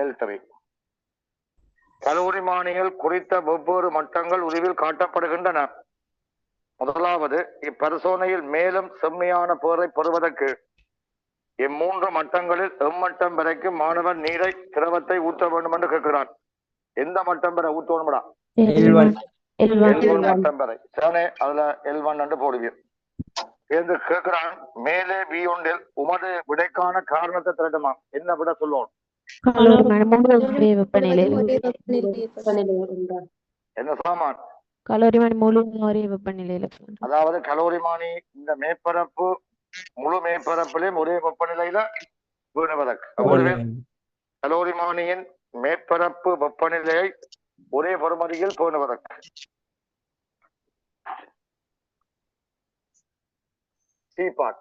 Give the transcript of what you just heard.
L3. கலோரிமானிகள் குறித்த வெவ்வேறு மட்டங்கள் உருவில் காட்டப்படுகின்றன. முதலாவது, இப்பரிசோதனையில் மேலும் செம்மையான பேரை பெறுவதற்கு இம்மூன்று மட்டங்களில் எம்மட்டம் வரைக்கும் மாணவன் நீரை திரவத்தை ஊற்ற வேண்டும் என்று கேட்கிறான். எந்த மட்டம் வரை ஊற்றணும்டா? L1 மட்டம் வரை. சரி, அதுல L1 என்று போடுவீர் என்று கேட்கிறான். மேலே V1 உமது விடைக்கான காரணத்தை திரட்டுமா? என்ன விட சொல்லுவோம்? என்ன சாமான்? கலோரிமானி முழு ஒரே வெப்பநிலையில. அதாவது கலோரிமானி இந்த மேற்பரப்பு முழு மேற்பரப்பிலையும் ஒரே வெப்பநிலையில வீணுவதற்கு. கலோரிமானியின் மேற்பரப்பு வெப்பநிலையை ஒரே பொறுமதியில் பேணுவதற்கு. C part.